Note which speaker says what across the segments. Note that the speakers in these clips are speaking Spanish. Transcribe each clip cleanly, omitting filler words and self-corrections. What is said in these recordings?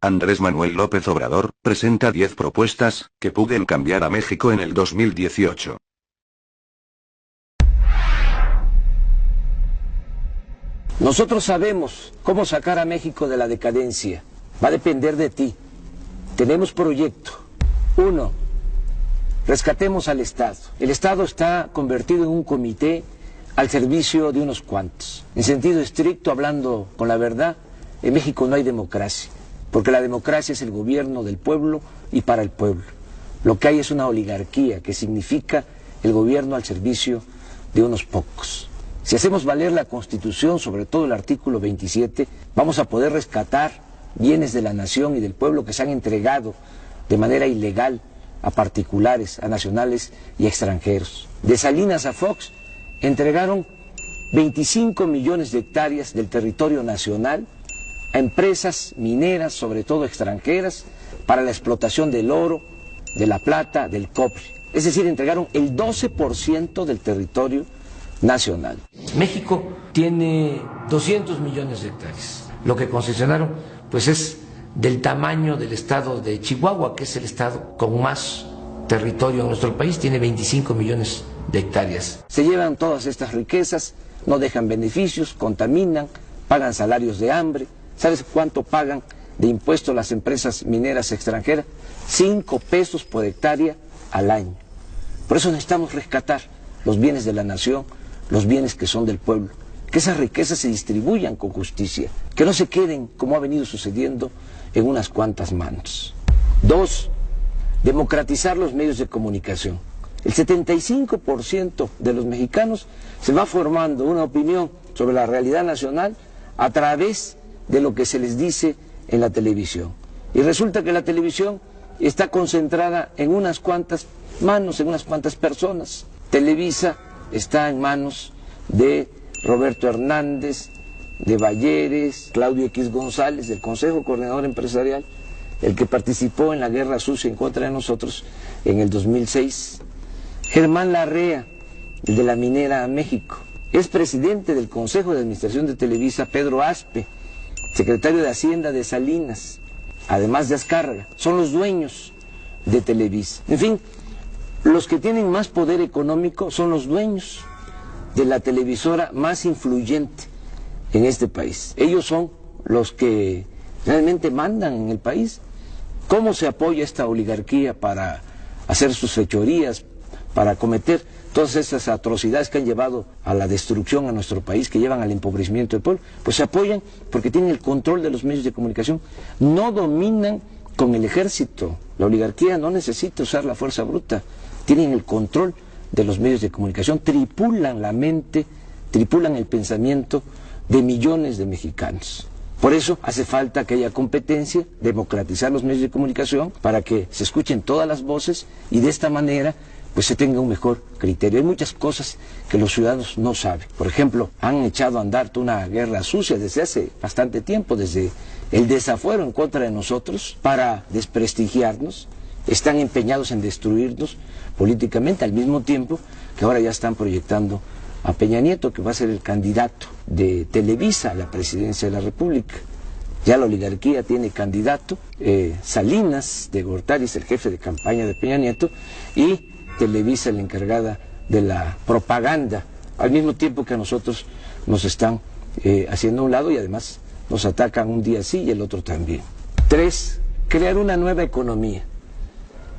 Speaker 1: Andrés Manuel López Obrador, presenta 10 propuestas, que pueden cambiar a México en el 2018.
Speaker 2: Nosotros sabemos cómo sacar a México de la decadencia. Va a depender de ti. Tenemos proyecto. 1. Rescatemos al Estado. El Estado está convertido en un comité al servicio de unos cuantos. En sentido estricto, hablando con la verdad, en México no hay democracia, porque la democracia es el gobierno del pueblo y para el pueblo. Lo que hay es una oligarquía, que significa el gobierno al servicio de unos pocos. Si hacemos valer la Constitución, sobre todo el artículo 27, vamos a poder rescatar bienes de la nación y del pueblo que se han entregado de manera ilegal a particulares, a nacionales y extranjeros. De Salinas a Fox entregaron 25 millones de hectáreas del territorio nacional a empresas mineras, sobre todo extranjeras, para la explotación del oro, de la plata, del cobre. Es decir, entregaron el 12% del territorio nacional. México tiene 200 millones de hectáreas. Lo que concesionaron, pues, es del tamaño del estado de Chihuahua, que es el estado con más territorio en nuestro país, tiene 25 millones de hectáreas. Se llevan todas estas riquezas, no dejan beneficios, contaminan, pagan salarios de hambre. ¿Sabes cuánto pagan de impuestos las empresas mineras extranjeras? 5 pesos por hectárea al año. Por eso necesitamos rescatar los bienes de la nación, los bienes que son del pueblo, que esas riquezas se distribuyan con justicia, que no se queden, como ha venido sucediendo, en unas cuantas manos. 2. Democratizar los medios de comunicación. El 75% de los mexicanos se va formando una opinión sobre la realidad nacional a través de lo que se les dice en la televisión. Y resulta que la televisión está concentrada en unas cuantas manos, en unas cuantas personas. Televisa está en manos de Roberto Hernández, de Balleres, Claudio X González, del Consejo Coordinador Empresarial, el que participó en la guerra sucia en contra de nosotros en el 2006. Germán Larrea, el de la Minera México. Es presidente del Consejo de Administración de Televisa Pedro Aspe, secretario de Hacienda de Salinas, además de Azcárraga. Son los dueños de Televisa. En fin, los que tienen más poder económico son los dueños de la televisora más influyente en este país. Ellos son los que realmente mandan en el país. ¿Cómo se apoya esta oligarquía para hacer sus fechorías, para cometer todas esas atrocidades que han llevado a la destrucción a nuestro país, que llevan al empobrecimiento del pueblo? Pues se apoyan porque tienen el control de los medios de comunicación. No dominan con el ejército. La oligarquía no necesita usar la fuerza bruta. Tienen el control de los medios de comunicación, tripulan la mente, tripulan el pensamiento de millones de mexicanos. Por eso hace falta que haya competencia, democratizar los medios de comunicación para que se escuchen todas las voces y de esta manera pues se tenga un mejor criterio. Hay muchas cosas que los ciudadanos no saben. Por ejemplo, han echado a andar toda una guerra sucia desde hace bastante tiempo, desde el desafuero en contra de nosotros para desprestigiarnos. Están empeñados en destruirnos políticamente, al mismo tiempo que ahora ya están proyectando a Peña Nieto, que va a ser el candidato de Televisa a la presidencia de la República. Ya la oligarquía tiene candidato, Salinas de Gortari es el jefe de campaña de Peña Nieto, y Televisa la encargada de la propaganda, al mismo tiempo que a nosotros nos están haciendo a un lado y además nos atacan un día sí y el otro también. 3. Crear una nueva economía.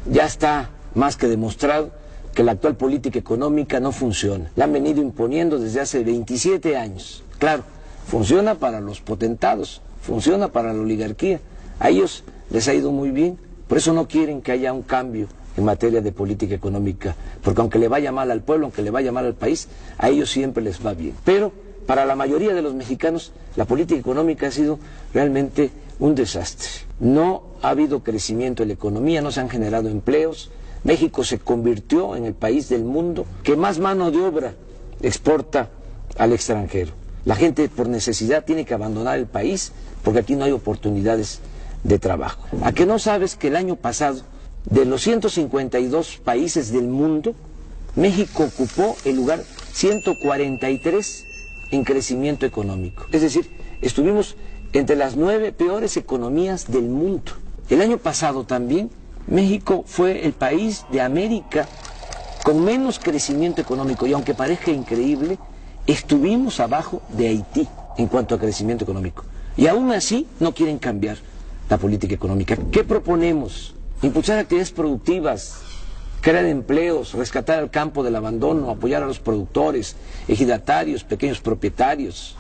Speaker 2: Ya está más que demostrado que la actual política económica no funciona. La han venido imponiendo desde hace 27 años. Claro, funciona para los potentados, funciona para la oligarquía. A ellos les ha ido muy bien, por eso no quieren que haya un cambio en materia de política económica, porque aunque le vaya mal al pueblo, aunque le vaya mal al país, a ellos siempre les va bien. Pero para la mayoría de los mexicanos, la política económica ha sido realmente un desastre. No ha habido crecimiento en la economía, no se han generado empleos. México se convirtió en el país del mundo que más mano de obra exporta al extranjero. La gente por necesidad tiene que abandonar el país porque aquí no hay oportunidades de trabajo. ¿A qué no sabes que el año pasado, de los 152 países del mundo, México ocupó el lugar 143 en crecimiento económico? Es decir, estuvimos entre las 9 peores economías del mundo. El año pasado también México fue el país de América con menos crecimiento económico, y aunque parezca increíble, estuvimos abajo de Haití en cuanto a crecimiento económico. Y aún así no quieren cambiar la política económica. ¿Qué proponemos? Impulsar actividades productivas, crear empleos, rescatar al campo del abandono, apoyar a los productores, ejidatarios, pequeños propietarios,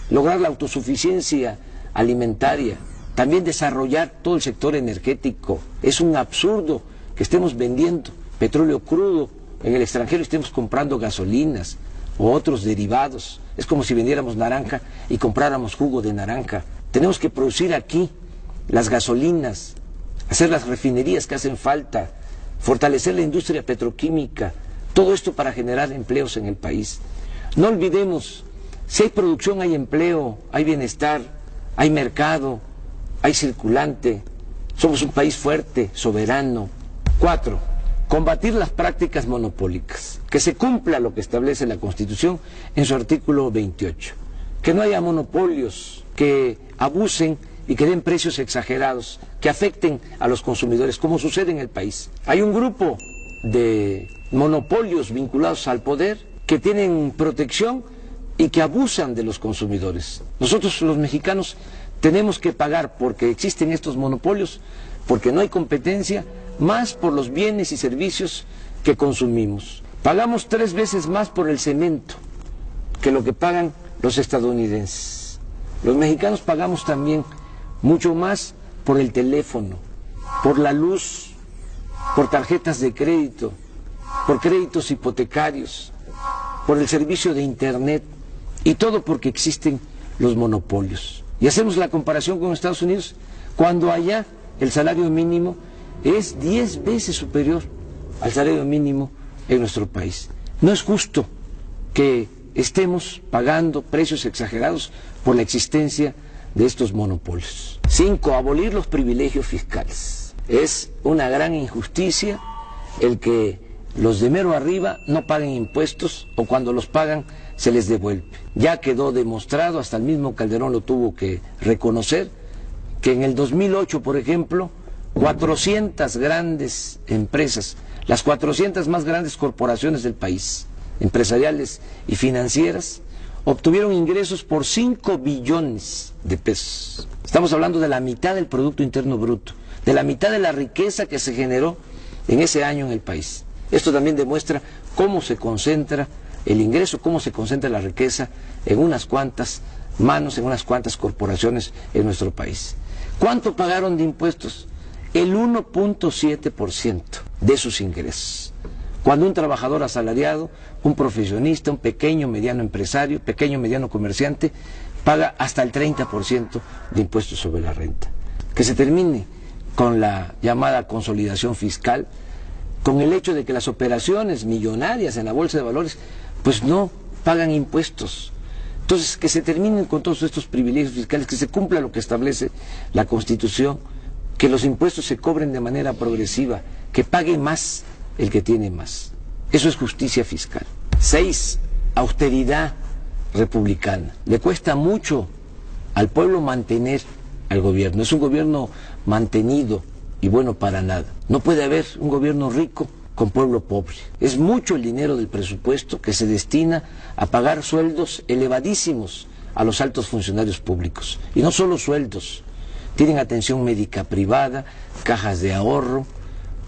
Speaker 2: lograr la autosuficiencia alimentaria, también desarrollar todo el sector energético. Es un absurdo que estemos vendiendo petróleo crudo en el extranjero y estemos comprando gasolinas o otros derivados. Es como si vendiéramos naranja y compráramos jugo de naranja. Tenemos que producir aquí las gasolinas, hacer las refinerías que hacen falta, fortalecer la industria petroquímica, todo esto para generar empleos en el país. No olvidemos, si hay producción hay empleo, hay bienestar, hay mercado, hay circulante, somos un país fuerte, soberano. 4. Combatir las prácticas monopólicas, que se cumpla lo que establece la Constitución en su artículo 28, que no haya monopolios que abusen y que den precios exagerados, que afecten a los consumidores, como sucede en el país. Hay un grupo de monopolios vinculados al poder que tienen protección y que abusan de los consumidores. Nosotros los mexicanos tenemos que pagar porque existen estos monopolios, porque no hay competencia, más por los bienes y servicios que consumimos. Pagamos 3 veces más por el cemento que lo que pagan los estadounidenses. Los mexicanos pagamos también mucho más por el teléfono, por la luz, por tarjetas de crédito, por créditos hipotecarios, por el servicio de internet, y todo porque existen los monopolios. Y hacemos la comparación con Estados Unidos, cuando allá el salario mínimo es 10 veces superior al salario mínimo en nuestro país. No es justo que estemos pagando precios exagerados por la existencia de estos monopolios. 5. Abolir los privilegios fiscales. Es una gran injusticia el que los de mero arriba no paguen impuestos, o cuando los pagan se les devuelve. Ya quedó demostrado, hasta el mismo Calderón lo tuvo que reconocer, que en el 2008, por ejemplo, 400 grandes empresas, las 400 más grandes corporaciones del país, empresariales y financieras, obtuvieron ingresos por 5 billones de pesos. Estamos hablando de la mitad del Producto Interno Bruto, de la mitad de la riqueza que se generó en ese año en el país. Esto también demuestra cómo se concentra el ingreso, cómo se concentra la riqueza en unas cuantas manos, en unas cuantas corporaciones en nuestro país. ¿Cuánto pagaron de impuestos? El 1.7% de sus ingresos. Cuando un trabajador asalariado, un profesionista, un pequeño, mediano empresario, pequeño, mediano comerciante, paga hasta el 30% de impuestos sobre la renta. Que se termine con la llamada consolidación fiscal, con el hecho de que las operaciones millonarias en la bolsa de valores pues no pagan impuestos. Entonces, que se terminen con todos estos privilegios fiscales, que se cumpla lo que establece la Constitución, que los impuestos se cobren de manera progresiva, que pague más el que tiene más. Eso es justicia fiscal. 6. Austeridad republicana. Le cuesta mucho al pueblo mantener al gobierno. Es un gobierno mantenido y bueno para nada. No puede haber un gobierno rico con pueblo pobre. Es mucho el dinero del presupuesto que se destina a pagar sueldos elevadísimos a los altos funcionarios públicos. Y no solo sueldos, tienen atención médica privada, cajas de ahorro,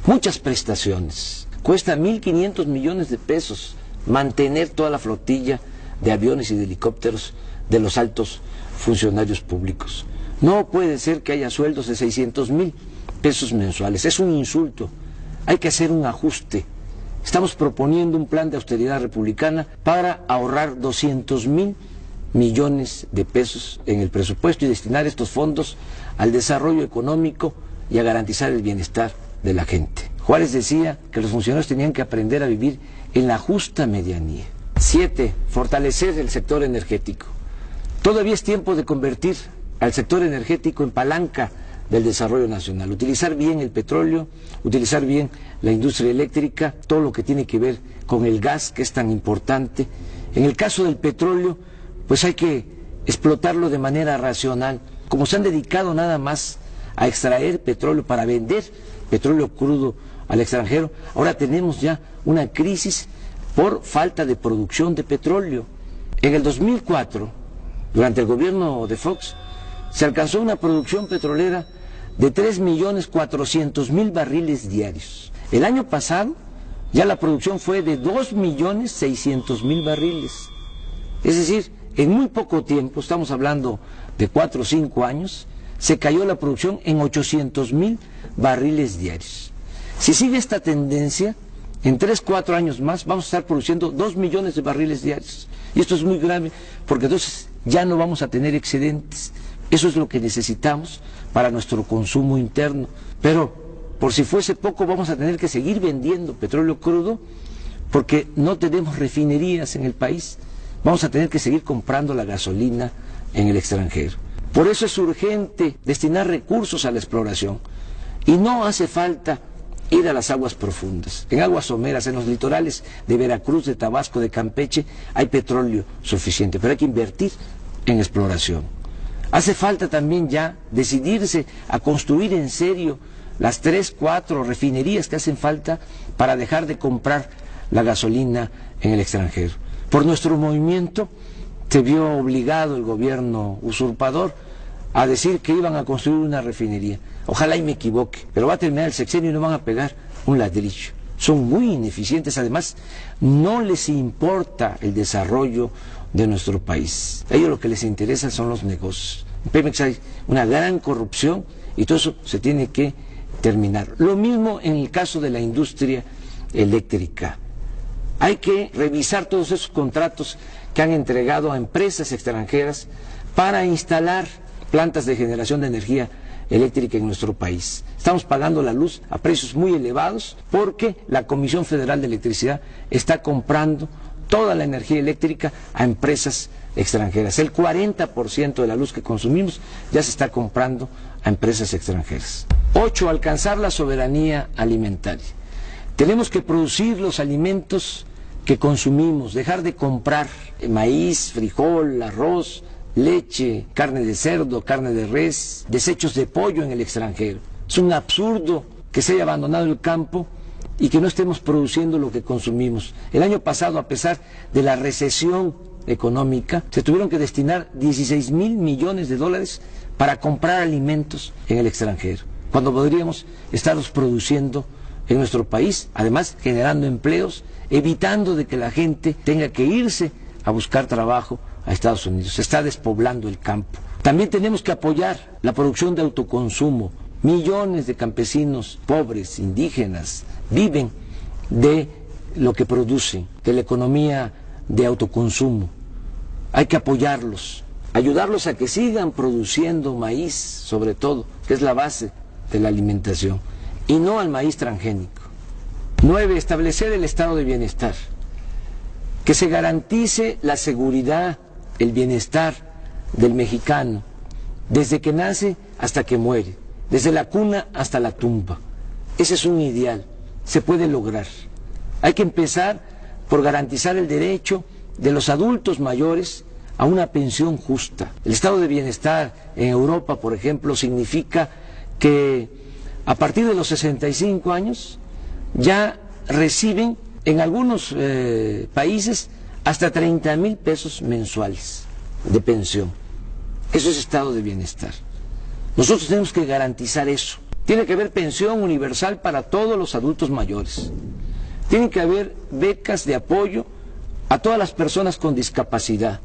Speaker 2: muchas prestaciones. Cuesta 1.500 millones de pesos mantener toda la flotilla de aviones y de helicópteros de los altos funcionarios públicos. No puede ser que haya sueldos de 600,000 pesos mensuales. Es un insulto. Hay que hacer un ajuste. Estamos proponiendo un plan de austeridad republicana para ahorrar 200,000 millones de pesos en el presupuesto y destinar estos fondos al desarrollo económico y a garantizar el bienestar de la gente. Juárez decía que los funcionarios tenían que aprender a vivir en la justa medianía. 7. Fortalecer el sector energético. Todavía es tiempo de convertir al sector energético en palanca del desarrollo nacional, utilizar bien el petróleo, utilizar bien la industria eléctrica, todo lo que tiene que ver con el gas, que es tan importante. En el caso del petróleo, pues hay que explotarlo de manera racional, como se han dedicado nada más a extraer petróleo para vender petróleo crudo al extranjero, ahora tenemos ya una crisis por falta de producción de petróleo. En el 2004, durante el gobierno de Fox, se alcanzó una producción petrolera de 3.400.000 barriles diarios. El año pasado ya la producción fue de 2.600.000 barriles. Es decir, en muy poco tiempo, estamos hablando de 4 o 5 años, se cayó la producción en 800.000 barriles diarios. Si sigue esta tendencia, en 3 o 4 años más vamos a estar produciendo 2 millones de barriles diarios. Y esto es muy grave, porque entonces ya no vamos a tener excedentes. Eso es lo que necesitamos para nuestro consumo interno. Pero, por si fuese poco, vamos a tener que seguir vendiendo petróleo crudo, porque no tenemos refinerías en el país. Vamos a tener que seguir comprando la gasolina en el extranjero. Por eso es urgente destinar recursos a la exploración. Y no hace falta ir a las aguas profundas. En aguas someras, en los litorales de Veracruz, de Tabasco, de Campeche, hay petróleo suficiente, pero hay que invertir en exploración. Hace falta también ya decidirse a construir en serio las 3, 4 refinerías que hacen falta para dejar de comprar la gasolina en el extranjero. Por nuestro movimiento se vio obligado el gobierno usurpador a decir que iban a construir una refinería. Ojalá y me equivoque, pero va a terminar el sexenio y no van a pegar un ladrillo. Son muy ineficientes, además no les importa el desarrollo de nuestro país. A ellos lo que les interesa son los negocios. En Pemex hay una gran corrupción y todo eso se tiene que terminar. Lo mismo en el caso de la industria eléctrica. Hay que revisar todos esos contratos que han entregado a empresas extranjeras para instalar plantas de generación de energía eléctrica en nuestro país. Estamos pagando la luz a precios muy elevados porque la Comisión Federal de Electricidad está comprando toda la energía eléctrica a empresas extranjeras. El 40% de la luz que consumimos ya se está comprando a empresas extranjeras. 8. Alcanzar la soberanía alimentaria. Tenemos que producir los alimentos que consumimos, dejar de comprar maíz, frijol, arroz, leche, carne de cerdo, carne de res, desechos de pollo en el extranjero. Es un absurdo que se haya abandonado el campo y que no estemos produciendo lo que consumimos. El año pasado, a pesar de la recesión económica, se tuvieron que destinar 16.000 millones de dólares para comprar alimentos en el extranjero, cuando podríamos estarlos produciendo en nuestro país, además generando empleos, evitando de que la gente tenga que irse a buscar trabajo a Estados Unidos. Se está despoblando el campo. También tenemos que apoyar la producción de autoconsumo. Millones de campesinos pobres, indígenas, viven de lo que producen, de la economía de autoconsumo. Hay que apoyarlos, ayudarlos a que sigan produciendo maíz, sobre todo, que es la base de la alimentación, y no al maíz transgénico. 9. Establecer el estado de bienestar. Que se garantice la seguridad, el bienestar del mexicano, desde que nace hasta que muere, desde la cuna hasta la tumba. Ese es un ideal, se puede lograr. Hay que empezar por garantizar el derecho de los adultos mayores a una pensión justa. El estado de bienestar en Europa, por ejemplo, significa que a partir de los 65 años ya reciben en algunos países hasta 30,000 pesos mensuales de pensión. Eso es estado de bienestar. Nosotros tenemos que garantizar eso. Tiene que haber pensión universal para todos los adultos mayores. Tiene que haber becas de apoyo a todas las personas con discapacidad.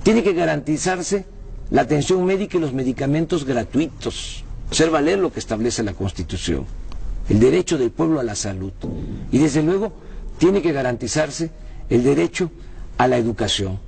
Speaker 2: Tiene que garantizarse la atención médica y los medicamentos gratuitos. Hacer valer lo que establece la Constitución, el derecho del pueblo a la salud. Y desde luego tiene que garantizarse el derecho a la educación.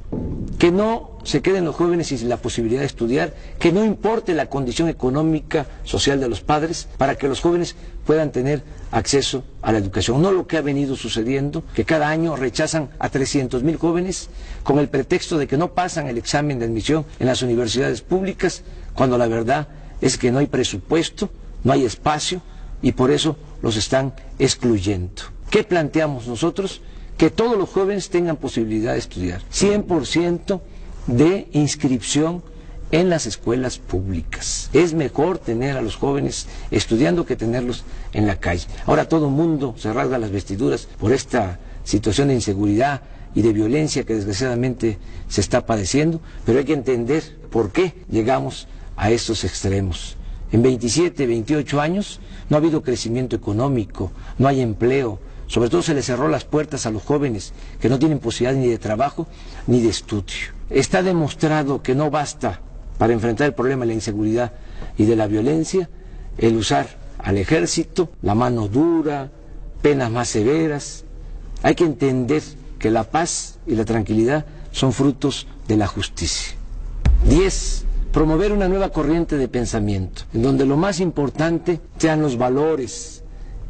Speaker 2: Que no se queden los jóvenes sin la posibilidad de estudiar, que no importe la condición económica, social de los padres, para que los jóvenes puedan tener acceso a la educación. No lo que ha venido sucediendo, que cada año rechazan a 300,000 jóvenes con el pretexto de que no pasan el examen de admisión en las universidades públicas, cuando la verdad es que no hay presupuesto, no hay espacio y por eso los están excluyendo. ¿Qué planteamos nosotros? Que todos los jóvenes tengan posibilidad de estudiar. 100% de inscripción en las escuelas públicas. Es mejor tener a los jóvenes estudiando que tenerlos en la calle. Ahora todo el mundo se rasga las vestiduras por esta situación de inseguridad y de violencia que desgraciadamente se está padeciendo, pero hay que entender por qué llegamos a estos extremos. En 27, 28 años no ha habido crecimiento económico, no hay empleo, sobre todo se les cerró las puertas a los jóvenes que no tienen posibilidad ni de trabajo ni de estudio. Está demostrado que no basta para enfrentar el problema de la inseguridad y de la violencia el usar al ejército, la mano dura, penas más severas. Hay que entender que la paz y la tranquilidad son frutos de la justicia. 10. Promover una nueva corriente de pensamiento, en donde lo más importante sean los valores.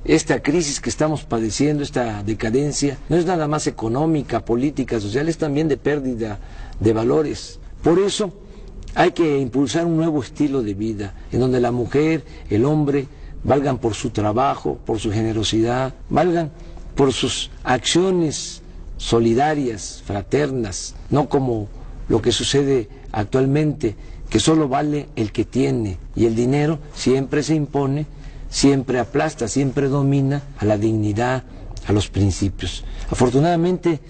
Speaker 2: Esta crisis que estamos padeciendo, esta decadencia, no es nada más económica, política, social, es también de pérdida de valores. Por eso hay que impulsar un nuevo estilo de vida, en donde la mujer, el hombre, valgan por su trabajo, por su generosidad, valgan por sus acciones solidarias, fraternas, no como lo que sucede actualmente, que solo vale el que tiene, y el dinero siempre se impone, siempre aplasta, siempre domina a la dignidad, a los principios. Afortunadamente,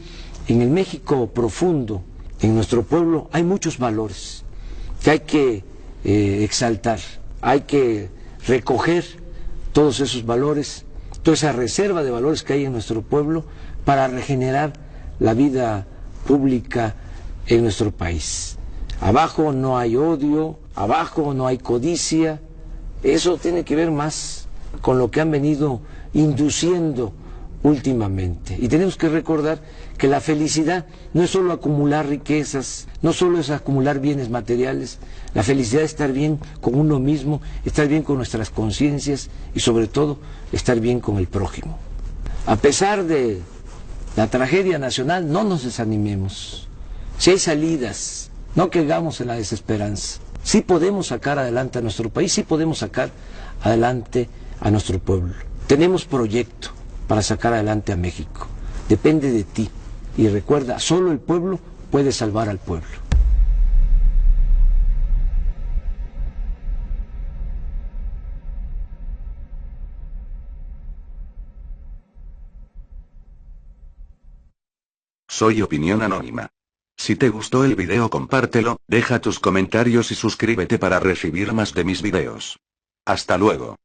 Speaker 2: en el México profundo, en nuestro pueblo, hay muchos valores que hay que exaltar, hay que recoger todos esos valores, toda esa reserva de valores que hay en nuestro pueblo para regenerar la vida pública en nuestro país. Abajo no hay odio, abajo no hay codicia, eso tiene que ver más con lo que han venido induciendo últimamente. Y tenemos que recordar que la felicidad no es solo acumular riquezas, no solo es acumular bienes materiales, la felicidad es estar bien con uno mismo, estar bien con nuestras conciencias y sobre todo estar bien con el prójimo. A pesar de la tragedia nacional, no nos desanimemos. Si hay salidas, no caigamos en la desesperanza. Sí podemos sacar adelante a nuestro país, sí podemos sacar adelante a nuestro pueblo. Tenemos proyecto para sacar adelante a México. Depende de ti. Y recuerda, solo el pueblo puede salvar al pueblo.
Speaker 1: Soy Opinión Anónima. Si te gustó el video, compártelo, deja tus comentarios y suscríbete para recibir más de mis videos. Hasta luego.